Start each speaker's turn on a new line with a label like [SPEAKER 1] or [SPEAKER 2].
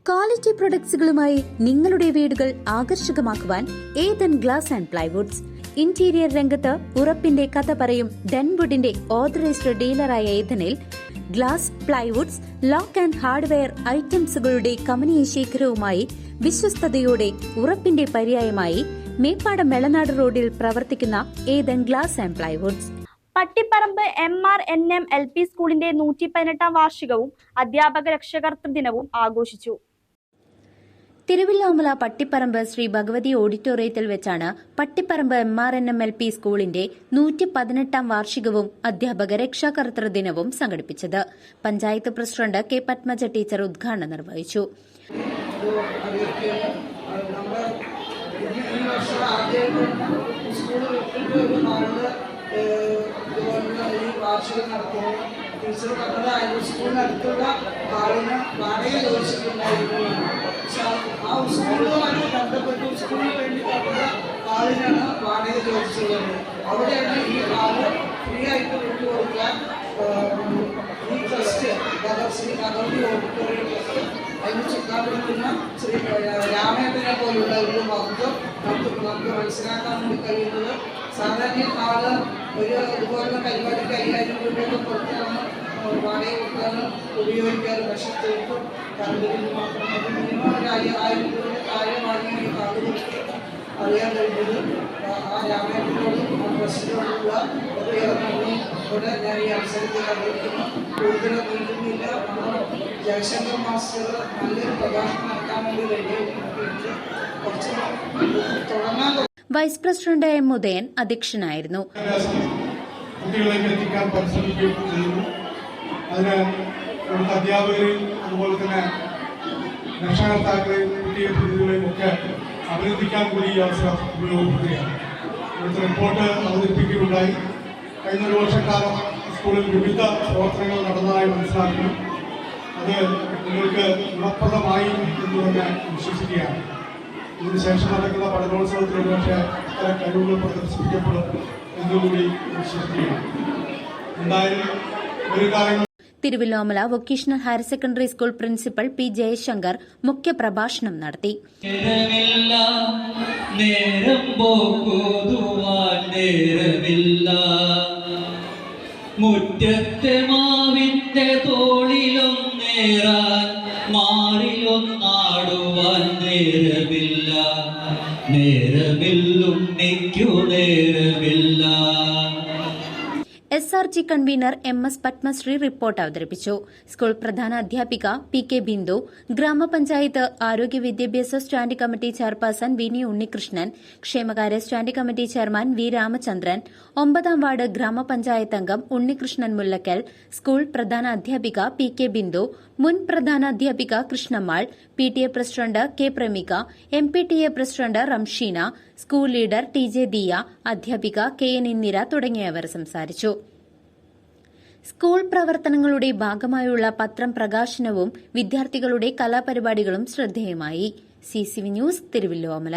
[SPEAKER 1] Quality പ്രൊഡക്ട്സുകളുമായി നിങ്ങളുടെ വീടുകൾ ആകർഷകമാക്കുവാൻ Ethan glass and plywoods. Interior രംഗത്ത് ഉറപ്പിന്റെ കഥ പറയും ഡെൻവുഡിന്റെ ഓതറൈസ്ഡ് ഡീലറായ ഏതനിൽ glass, plywoods, lock and hardware ഐറ്റംസുകളുടെ കമനീയ ശേഖരവുമായി വിശ്വസ്തയോടെ ഉറപ്പിന്റെ പര്യായമായി മേപ്പാടം മെളനാട് റോഡിൽ പ്രവർത്തിക്കുന്ന Ethan glass and plywoods.
[SPEAKER 2] Pattiparamba MRNM LP സ്കൂളിന്റെ 118-ാം വാർഷികവും അധ്യാപക രക്ഷകർതൃ ദിനവും ആഘോഷിച്ചു.
[SPEAKER 1] തിരുവല്ലോമല പട്ടിപ്പറമ്പ് ശ്രീ ഭഗവതി ഓഡിറ്റോറിയത്തിൽ വെച്ചാണ് പട്ടിപ്പറമ്പ് MRNM LP സ്കൂളിന്റെ 118-ാം വാർഷികവും അധ്യാപക രക്ഷാകർതൃ ദിനവും സംഘടിപ്പിച്ചത്. Panchayat president K Padmaja teacher ഉദ്ഘാടനം നിർവഹിച്ചു.
[SPEAKER 3] വാർഷികം നടത്തുന്നു. ടീച്ചർ പറഞ്ഞത് സ്കൂളിനടുത്തുള്ള ആളിന് വാടക ചോദിച്ചിട്ടുണ്ടായിരുന്നു. ആ സ്കൂളുമായി ബന്ധപ്പെട്ട് സ്കൂളിന് വേണ്ടി പറഞ്ഞ ആളിനാണ് വാടക ചോദിച്ചിട്ടുള്ളത്. അവിടെയാണ് ഈ ആള് ഫ്രീ ആയിട്ട് കൊണ്ടുകൊടുക്കാൻ ഈ trust Shri Bhagavathi auditorium trust അതിന് ചുക്കാപ്പിടിക്കുന്ന ശ്രീ രാമേട്ടനെ പോലുള്ള ഒരു മഹത്വം നമുക്ക് മനസ്സിലാക്കാൻ വേണ്ടി കഴിയുന്നത്. സാധാരണ ആള് ഒരു ഇതുപോലുള്ള പരിപാടി 5000 രൂപയൊക്കെ കൊടുത്താണ് വാടക കൊടുത്താണ് ഉപയോഗിക്കാറ്. പക്ഷേ തീർത്തും കറണ്ട് ബില്ല് മാത്രം അത് മിനിമം ഒരു 5000 രൂപയുടെ താഴെ വാങ്ങി ഈ കാർഡ് അറിയാൻ കഴിഞ്ഞത് ആ രാമേട്ടനോട് ആ ട്രസ്റ്റിനോടുള്ള ഒത്തിരി നന്ദി കൂടെ ഞാൻ ഈ അവസരത്തിൽ അറിയിക്കുന്നു. കൂടുതൽ നീട്ടുന്നില്ല. നമ്മൾ ജയശങ്കർ മാസ്റ്റർ നല്ലൊരു പ്രഭാഷണം നടത്താൻ വേണ്ടി റെഡിയായിട്ട് കുറച്ച് തുടങ്ങാൻ.
[SPEAKER 1] Vice president M. ഉദയൻ അധ്യക്ഷനായിരുന്നു.
[SPEAKER 4] കുട്ടികളിലേക്ക് എത്തിക്കാൻ പരിശ്രമിക്കുകയും ചെയ്യുന്നു. അതിന് ഇവിടുത്തെ അധ്യാപകരെയും അതുപോലെ തന്നെ രക്ഷാകർത്താക്കളെയും കുട്ടിയെ പ്രതിനിധികളെയും ഒക്കെ അഭിനന്ദിക്കാൻ കൂടി ഈ അവസരം ഉപയോഗപ്പെടുത്തുകയാണ്. ഇവിടുത്തെ റിപ്പോർട്ട് അവതരിപ്പിക്കുകയുണ്ടായി. കഴിഞ്ഞ ഒരു വർഷക്കാലം സ്കൂളിൽ വിവിധ പ്രവർത്തനങ്ങൾ നടന്നതായി മനസ്സിലാക്കുന്നു. അത് നിങ്ങൾക്ക് ഗുണപ്രദമായി എന്ന് തന്നെ വിശ്വസിക്കുകയാണ്. ഇതിനുശേഷം നടക്കുന്ന പഠനോത്സവത്തിൽ ഒരുപക്ഷെ ഇത്തരം കഴിവുകൾ പ്രദർശിപ്പിക്കപ്പെടും എന്നുകൂടി വിശ്വസിക്കുകയാണ്. എന്തായാലും ഒരു കാര്യങ്ങൾ
[SPEAKER 1] Thiruvilwamala vocational higher secondary school principal P. Jaishankar മുഖ്യപ്രഭാഷണം നടത്തി.
[SPEAKER 5] മുറ്റത്തെ മാവിന്റെ തോളിലും നേരാൻ മാറിലൊന്നാടുവാൻ നേരമില്ല, നേരമില്ലുണ്ണിക്കു നേരമില്ല.
[SPEAKER 1] SRG convener MS Padmasree report അവതരിപ്പിച്ചു. സ്കൂൾ പ്രധാന അധ്യാപിക PK ബിന്ദു, ഗ്രാമപഞ്ചായത്ത് ആരോഗ്യ വിദ്യാഭ്യാസ standing committee chairperson Vini Unnikrishnan, ക്ഷേമകാര്യ standing committee chairman V. Ramachandran, 9ാം വാർഡ് ഗ്രാമപഞ്ചായത്ത് അംഗം ഉണ്ണികൃഷ്ണൻ മുല്ലക്കൽ, സ്കൂൾ പ്രധാന അധ്യാപിക PK ബിന്ദു, മുൻ പ്രധാന അധ്യാപിക Krishnammal, PTA president K. പ്രമിക, MPTA president Ramsheena, school leader TJ Diya, അധ്യാപിക KN ഇന്ദിര തുടങ്ങിയവർ സംസാരിച്ചു. സ്കൂൾ പ്രവർത്തനങ്ങളുടെ ഭാഗമായുള്ള പത്രം പ്രകാശനവും വിദ്യാർത്ഥികളുടെ കലാപരിപാടികളും ശ്രദ്ധേയമായി. CCV news, Thiruvilwamala.